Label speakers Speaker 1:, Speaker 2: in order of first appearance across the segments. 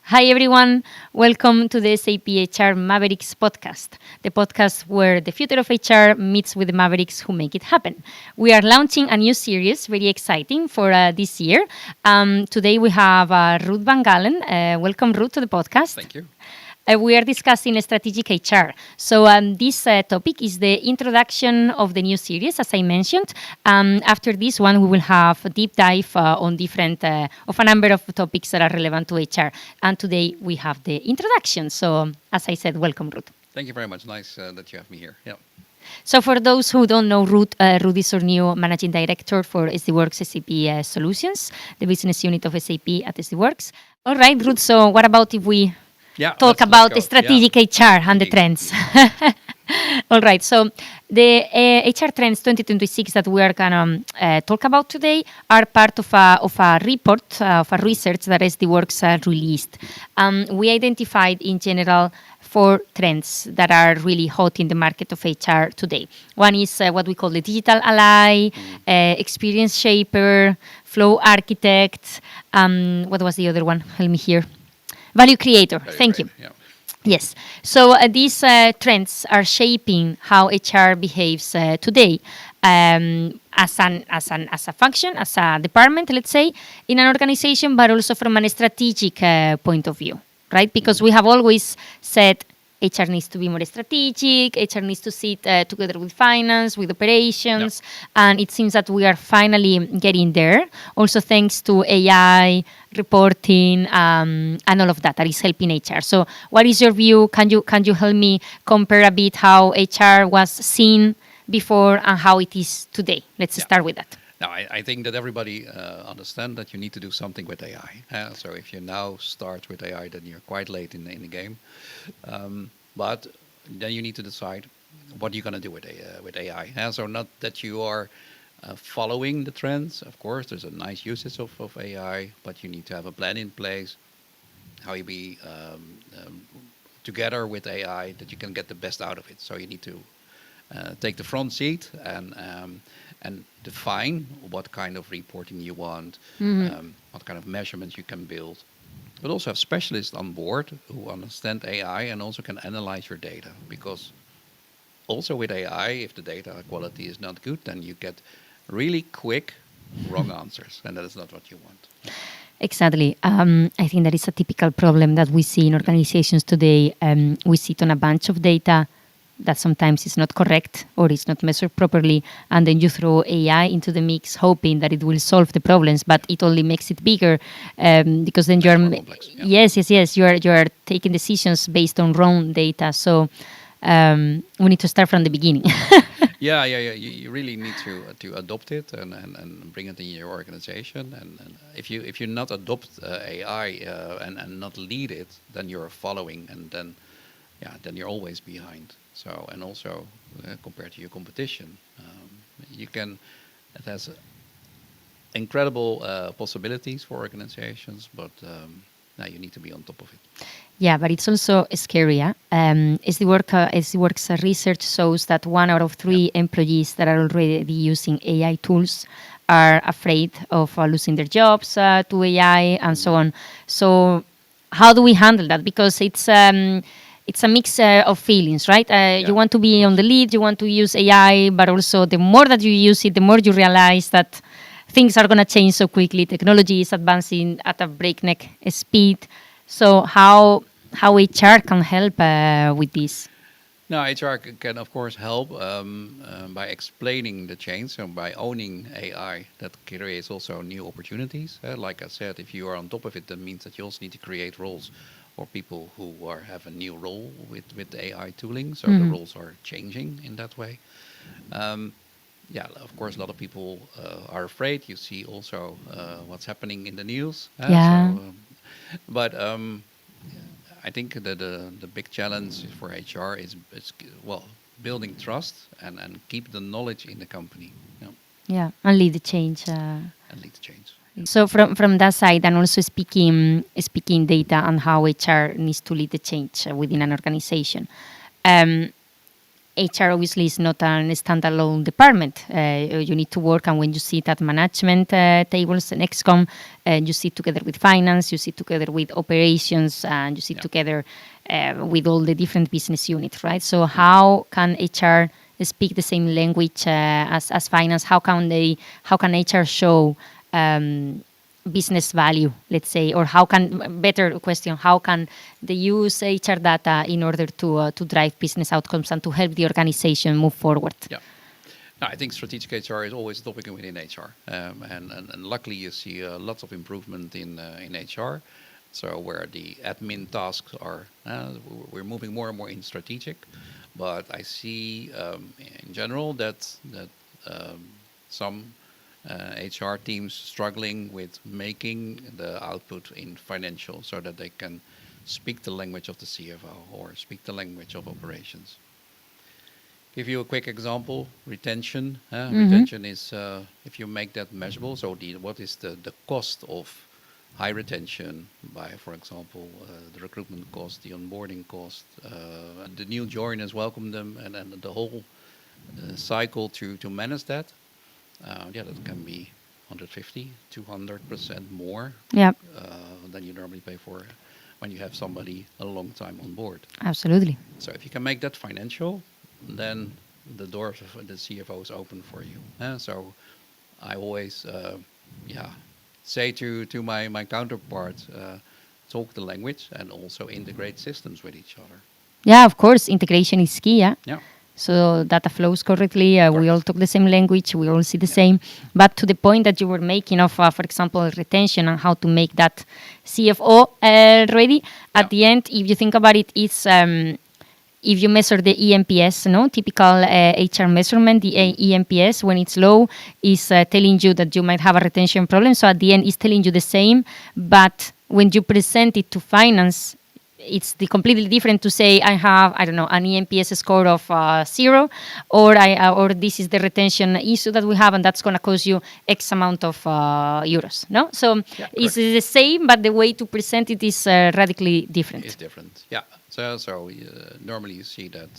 Speaker 1: Hi, everyone. Welcome to the SAP HR Mavericks Podcast, the podcast where the future of HR meets with the Mavericks who make it happen. We are launching a new series, very exciting for this year. Today we have Ruud van Galen. Welcome, Ruud, to the podcast.
Speaker 2: Thank you.
Speaker 1: We are discussing strategic HR. So this topic is the introduction of the new series, as I mentioned. After this one, we will have a deep dive on of a number of topics that are relevant to HR. And today we have the introduction. So as I said, welcome, Ruud.
Speaker 2: Thank you very much. Nice that you have me here. Yeah.
Speaker 1: So for those who don't know Ruud, Ruud is our new Managing Director for Worx SAP Solutions, the business unit of SAP at Worx. All right, Ruud, so what about if we talk about the strategic HR and the trends? All right, so the HR trends 2026 that we are going to talk about today are part of a report, of a research that Worx released. We identified in general 4 trends that are really hot in the market of HR today. One is what we call the digital ally, experience shaper, flow architect. What was the other one? Help me here. Value creator. Thank you.
Speaker 2: Yeah.
Speaker 1: Yes. So these trends are shaping how HR behaves today as a function, as a department, let's say, in an organization, but also from a strategic point of view, right? Because we have always said HR needs to be more strategic, HR needs to sit together with finance, with operations, and it seems that we are finally getting there, also thanks to AI, reporting, and all of that is helping HR. So what is your view? Can you help me compare a bit how HR was seen before and how it is today? Let's start with that.
Speaker 2: Now, I think that everybody understands that you need to do something with AI. So if you now start with AI, then you're quite late in the game. But then you need to decide what you're going to do with AI. So not that you are following the trends. Of course, there's a nice usage of AI, but you need to have a plan in place, how you be together with AI, that you can get the best out of it. So you need to take the front seat and define what kind of reporting you want, what kind of measurements you can build. But also have specialists on board who understand AI and also can analyze your data. Because also with AI, if the data quality is not good, then you get really quick wrong answers. And that is not what you want.
Speaker 1: Exactly. I think that is a typical problem that we see in organizations today. We sit on a bunch of data that sometimes is not correct or is not measured properly, and then you throw AI into the mix, hoping that it will solve the problems, but it only makes it bigger because then you are taking decisions based on wrong data. So we need to start from the beginning.
Speaker 2: Yeah. You really need to adopt it and bring it in your organization. And if you not adopt AI and not lead it, then you're following, and then you're always behind. So, and also compared to your competition, it has incredible possibilities for organizations, but now you need to be on top of it.
Speaker 1: Yeah, but it's also scary. Worx research shows that 1 out of 3 employees that are already using AI tools are afraid of losing their jobs to AI and so on. So how do we handle that? Because it's a mix of feelings, right? You want to be on the lead, you want to use AI, but also the more that you use it, the more you realize that things are going to change so quickly. Technology is advancing at a breakneck speed. So how HR can help with this?
Speaker 2: Now, HR can, of course, help by explaining the change. So by owning AI, that creates also new opportunities. Like I said, if you are on top of it, that means that you also need to create roles for people who have a new role with AI tooling. So the roles are changing in that way. Of course, a lot of people are afraid. You see also what's happening in the news. But I think that the big challenge for HR is building trust and keep the knowledge in the company.
Speaker 1: Yeah, and lead the change.
Speaker 2: And lead the change.
Speaker 1: So from that side, and also speaking data and how HR needs to lead the change within an organization. HR obviously is not a standalone department. You need to work, and when you sit at management tables and ExCom, you sit together with finance, you sit together with operations, and you sit together with all the different business units, right? So how can HR speak the same language as finance? How can HR show business value, let's say, or how can they use HR data in order to drive business outcomes and to help the organization move forward?
Speaker 2: Yeah. No, I think strategic HR is always a topic within HR, and luckily you see lots of improvement in HR. So where the admin tasks are, we're moving more and more in strategic, but I see in general that some HR teams struggling with making the output in financial so that they can speak the language of the CFO or speak the language of operations. Give you a quick example, retention. Retention is, if you make that measurable, so what is the cost of high retention by, for example, the recruitment cost, the onboarding cost, the new joiners, welcome them, and the whole cycle to manage that. That can be 150, 200% more than you normally pay for when you have somebody a long time on board.
Speaker 1: Absolutely.
Speaker 2: So if you can make that financial, then the doors of the CFO is open for you. So I always say to my counterpart, talk the language and also integrate systems with each other.
Speaker 1: Yeah, of course, integration is key. Yeah.
Speaker 2: So
Speaker 1: data flows correctly. We all talk the same language. We all see the same. But to the point that you were making of, for example, retention and how to make that CFO ready, at the end, if you think about it, it's if you measure the ENPS, typical HR measurement, the ENPS, when it's low, is telling you that you might have a retention problem. So at the end, it's telling you the same. But when you present it to finance, it's completely different to say I have, an ENPS score of 0, or this is the retention issue that we have, and that's going to cost you X amount of euros. No, so it's the same, but the way to present it is radically different.
Speaker 2: It's different, yeah. So normally you see that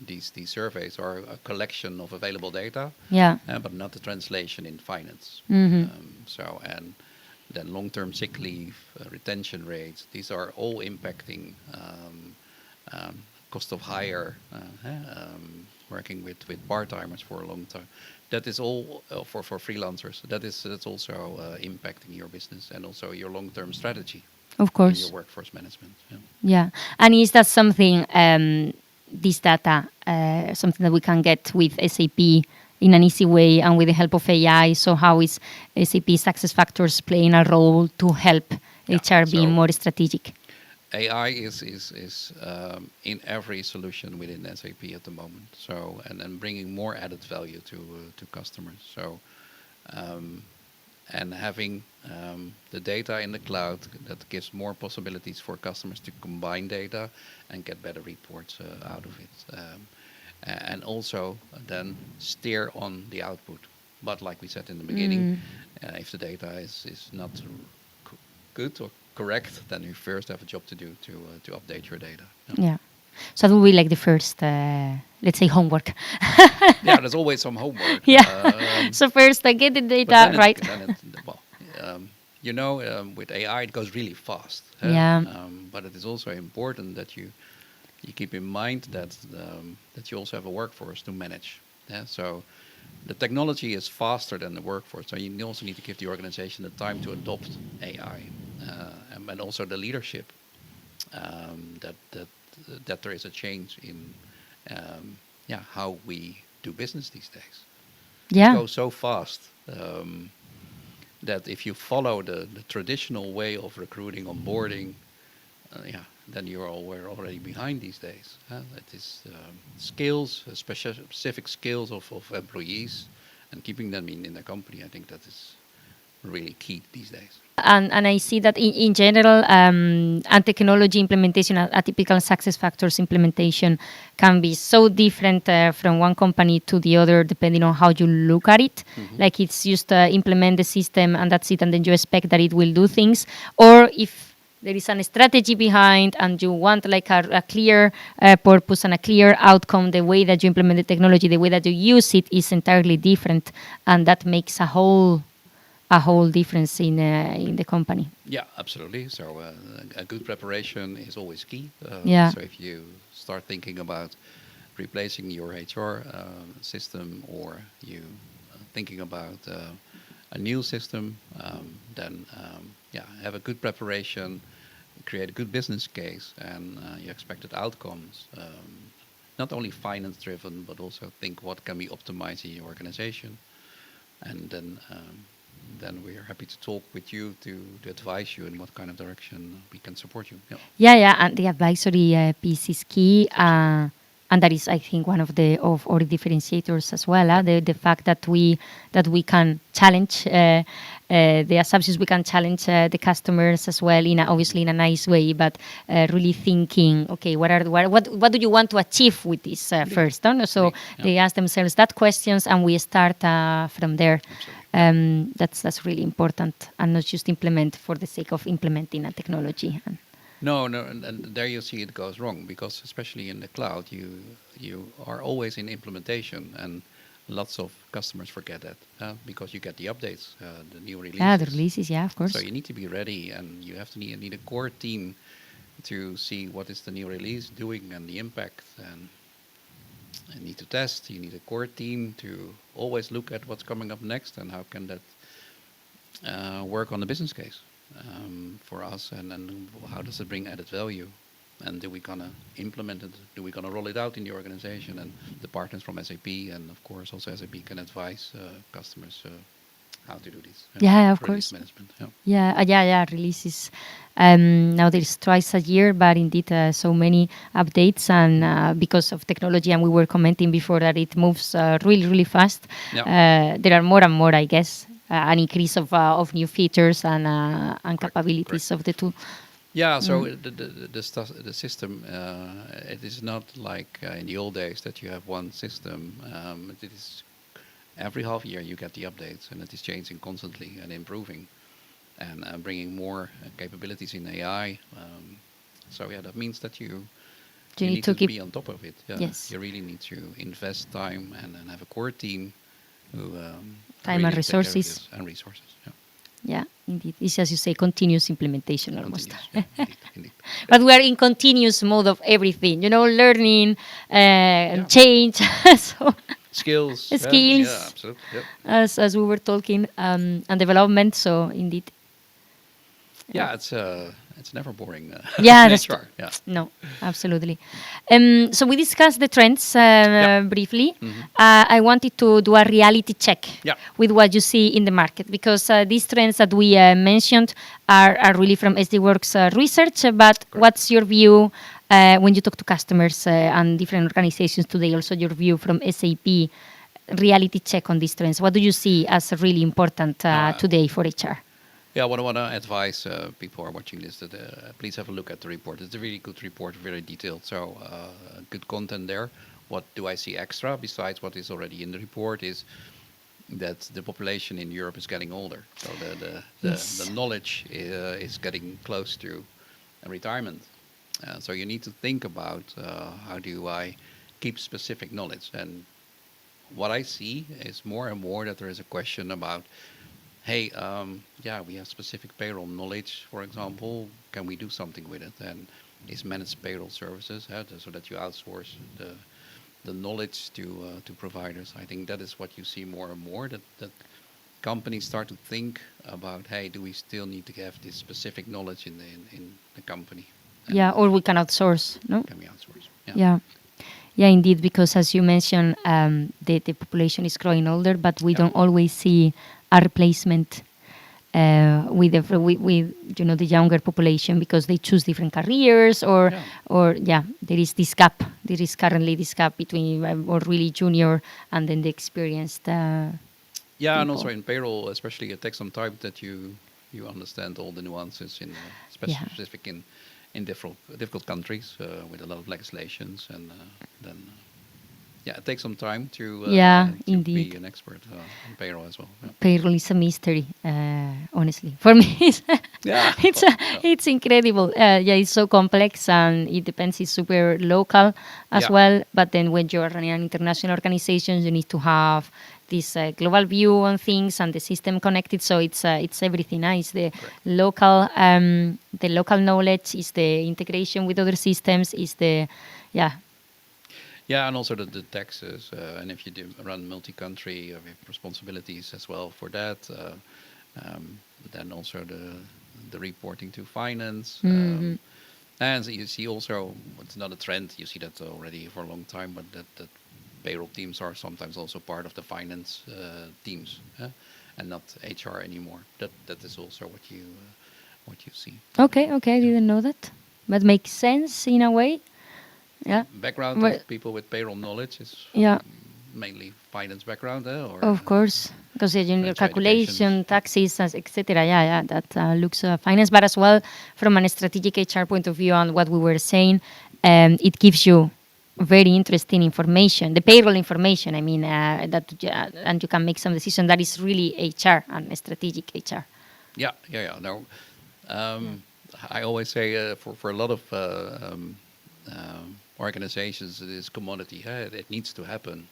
Speaker 2: these surveys are a collection of available data, but not the translation in finance. And then long-term sick leave, retention rates, these are all impacting cost of hire, working with part-timers for a long time. That is all for freelancers. That's also impacting your business and also your long-term strategy.
Speaker 1: Of course.
Speaker 2: Your workforce management.
Speaker 1: Yeah. And is that something, this data, something that we can get with SAP in an easy way and with the help of AI? So how is SAP SuccessFactors playing a role to help HR be more strategic?
Speaker 2: AI is in every solution within SAP at the moment. So and bringing more added value to customers. So and having the data in the cloud that gives more possibilities for customers to combine data and get better reports out of it. And also then steer on the output. But like we said in the beginning, if the data is not good or correct, then you first have a job to do to update your data.
Speaker 1: Yeah. So that will be like the first, let's say, homework.
Speaker 2: Yeah, there's always some homework.
Speaker 1: Yeah. So first, get the data right.
Speaker 2: With AI, it goes really fast. But it is also important that you keep in mind that you also have a workforce to manage. So the technology is faster than the workforce. So you also need to give the organization the time to adopt AI, and also the leadership that there is a change in how we do business these days. It goes so fast that if you follow the traditional way of recruiting, onboarding, then we're already behind these days. It is skills, specific skills of employees, and keeping them in the company. I think that is really key these days.
Speaker 1: And I see that in general, and technology implementation, a typical SuccessFactors implementation can be so different from one company to the other, depending on how you look at it. Like it's just implement the system and that's it, and then you expect that it will do things. Or if there is a strategy behind, and you want like a clear purpose and a clear outcome, the way that you implement the technology, the way that you use it is entirely different, and that makes a whole difference in the company.
Speaker 2: Yeah, absolutely. So a good preparation is always key.
Speaker 1: Yeah.
Speaker 2: So if you start thinking about replacing your HR system, or you thinking about a new system, then have a good preparation, create a good business case, and your expected outcomes. Not only finance driven, but also think what can we optimize in your organization, and then we are happy to talk with you to advise you in what kind of direction we can support you.
Speaker 1: Yeah, and the advisory piece is key, and that is, I think, one of our differentiators as well. The fact that we can challenge the assumptions, we can challenge the customers as well, obviously in a nice way, but really thinking, okay, what do you want to achieve with this first? So they ask themselves that questions, and we start from there. That's really important, and not just implement for the sake of implementing a technology.
Speaker 2: No, and there you see it goes wrong, because especially in the cloud, you are always in implementation, and lots of customers forget that because you get the updates, the new releases.
Speaker 1: Yeah, the releases, yeah, of course.
Speaker 2: So you need to be ready, and you have to need a core team to see what is the new release doing and the impact, and you need to test. You need a core team to always look at what's coming up next and how can that work on the business case for us, and how does it bring added value, and do we gonna implement it? Do we gonna roll it out in the organization? And the partners from SAP, and of course also SAP, can advise customers how to do this.
Speaker 1: Yeah, of
Speaker 2: release
Speaker 1: course.
Speaker 2: Management.
Speaker 1: Releases. Now there's twice a year, but indeed so many updates, and because of technology, and we were commenting before that it moves really, really fast.
Speaker 2: Yeah.
Speaker 1: There are more and more, I guess, an increase of new features and capabilities of the tool.
Speaker 2: Yeah, so the system, it is not like in the old days that you have one system. It is every half year you get the updates, and it is changing constantly and improving, and bringing more capabilities in AI. So that means that you need to be on top of it.
Speaker 1: Yes.
Speaker 2: You really need to invest time and have a core team who
Speaker 1: time
Speaker 2: really
Speaker 1: and resources. Yeah, indeed. It's, as you say, continuous implementation almost.
Speaker 2: Indeed.
Speaker 1: But we are in continuous mode of everything, learning, change. So
Speaker 2: skills.
Speaker 1: Yeah,
Speaker 2: absolutely. Yep.
Speaker 1: As we were talking, and development. So indeed.
Speaker 2: Yeah, it's never boring.
Speaker 1: Yeah, that's
Speaker 2: true. Yeah.
Speaker 1: No, absolutely. So we discussed the trends briefly.
Speaker 2: Mm-hmm.
Speaker 1: I wanted to do a reality check with what you see in the market, because these trends that we mentioned are really from SDWorks research. But what's your view when you talk to customers and different organizations today? Also, your view from SAP reality check on these trends. What do you see as really important today for HR?
Speaker 2: Yeah, what I want to advise people who are watching this, that please have a look at the report. It's a really good report, very detailed. So good content there. What do I see extra besides what is already in the report is that the population in Europe is getting older. So the knowledge is getting close to retirement. So you need to think about how do I keep specific knowledge. And what I see is more and more that there is a question about, hey, we have specific payroll knowledge, for example. Can we do something with it? And is managed payroll services, so that you outsource the knowledge to providers. I think that is what you see more and more, that companies start to think about, hey, do we still need to have this specific knowledge in the company? And
Speaker 1: or we can outsource, no?
Speaker 2: Can we outsource?
Speaker 1: Yeah, indeed, because as you mentioned, the population is growing older, but we don't always see a replacement with the younger population, because they choose different careers, or there is this gap. There is currently this gap between or really junior and then the experienced.
Speaker 2: And
Speaker 1: people.
Speaker 2: Also in payroll, especially, it takes some time that you understand all the nuances in specific in difficult countries with a lot of legislations, and then it takes some time to
Speaker 1: indeed.
Speaker 2: be an expert in payroll as well. Yeah.
Speaker 1: Payroll is a mystery, honestly, for me.
Speaker 2: Yeah.
Speaker 1: It's incredible. It's so complex and it depends. It's super local as
Speaker 2: Yeah.
Speaker 1: well. But then when you're running an international organization, you need to have this global view on things and the system connected. So it's everything. It's
Speaker 2: Correct.
Speaker 1: the local knowledge, is the integration with other systems, is the yeah.
Speaker 2: Yeah, and also the taxes, and if you do run multi-country, you have responsibilities as well for that. Then also the reporting to finance. And you see also, it's not a trend, you see that already for a long time, but that payroll teams are sometimes also part of the finance teams, and not HR anymore. That is also what you see.
Speaker 1: Okay, I didn't know that, but makes sense in a way. Yeah.
Speaker 2: Background
Speaker 1: Well,
Speaker 2: of people with payroll knowledge is
Speaker 1: yeah.
Speaker 2: mainly finance background, or
Speaker 1: Of course, because your
Speaker 2: financial
Speaker 1: calculation,
Speaker 2: educations.
Speaker 1: taxes, etc. Yeah, that looks finance, but as well from a strategic HR point of view and what we were saying, it gives you very interesting information, the payroll information. I mean, and you can make some decision that is really HR and strategic HR.
Speaker 2: Yeah. No, I always say for a lot of organizations, it is commodity. It needs to happen,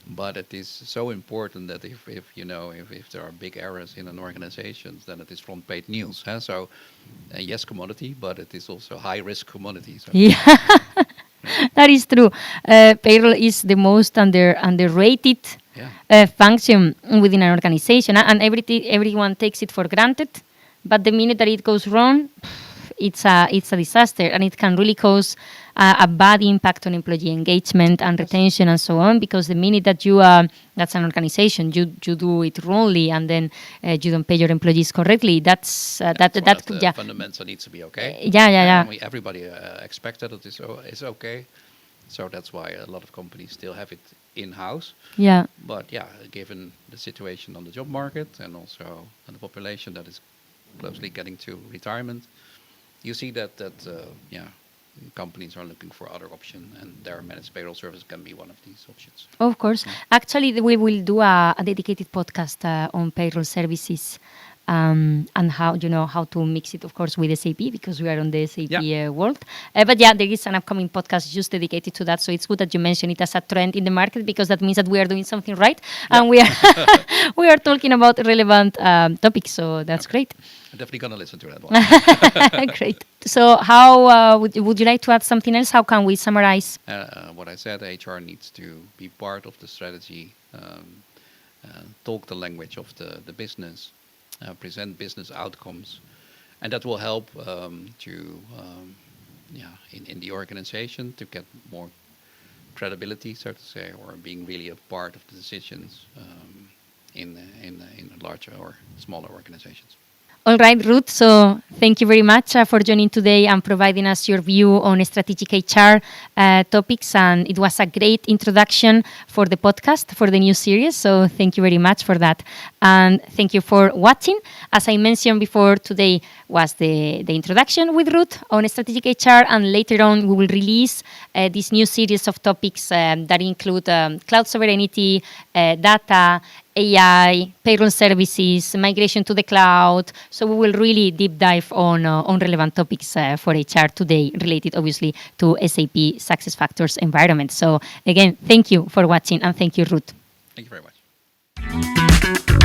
Speaker 2: but it is so important that if there are big errors in an organization, then it is front page news. So yes, commodity, but it is also high risk commodity. So.
Speaker 1: Yeah, that is true. Payroll is the most underrated function within an organization, and everyone takes it for granted. But the minute that it goes wrong, it's a disaster, and it can really cause a bad impact on employee engagement and retention and so on. Because the minute that that's an organization, you do it wrongly, and then you don't pay your employees correctly. That's
Speaker 2: the fundamental needs to be okay.
Speaker 1: Yeah.
Speaker 2: Everybody expects that it is okay. So that's why a lot of companies still have it in-house.
Speaker 1: Yeah.
Speaker 2: But given the situation on the job market and also on the population that is closely getting to retirement, you see that companies are looking for other options, and their managed payroll service can be one of these options.
Speaker 1: Of course. Actually, we will do a dedicated podcast on payroll services. And how to mix it, of course, with SAP, because we are on the SAP world. But there is an upcoming podcast just dedicated to that. So it's good that you mention it as a trend in the market, because that means that we are doing something right, and we are we are talking about relevant topics. So that's great.
Speaker 2: I'm definitely gonna listen to that one.
Speaker 1: Great. So how would you like to add something else? How can we summarize?
Speaker 2: What I said, HR needs to be part of the strategy, talk the language of the business. Present business outcomes, and that will help in the organization to get more credibility, so to say, or being really a part of the decisions in larger or smaller organizations.
Speaker 1: All right, Ruud. So thank you very much for joining today and providing us your view on strategic HR topics. And it was a great introduction for the podcast, for the new series. So thank you very much for that. And thank you for watching. As I mentioned before, today was the introduction with Ruud on strategic HR. And later on, we will release this new series of topics that include cloud sovereignty, data, AI, payroll services, migration to the cloud. So we will really deep dive on relevant topics for HR today, related obviously to SAP SuccessFactors environment. So again, thank you for watching, and thank you, Ruud.
Speaker 2: Thank you very much.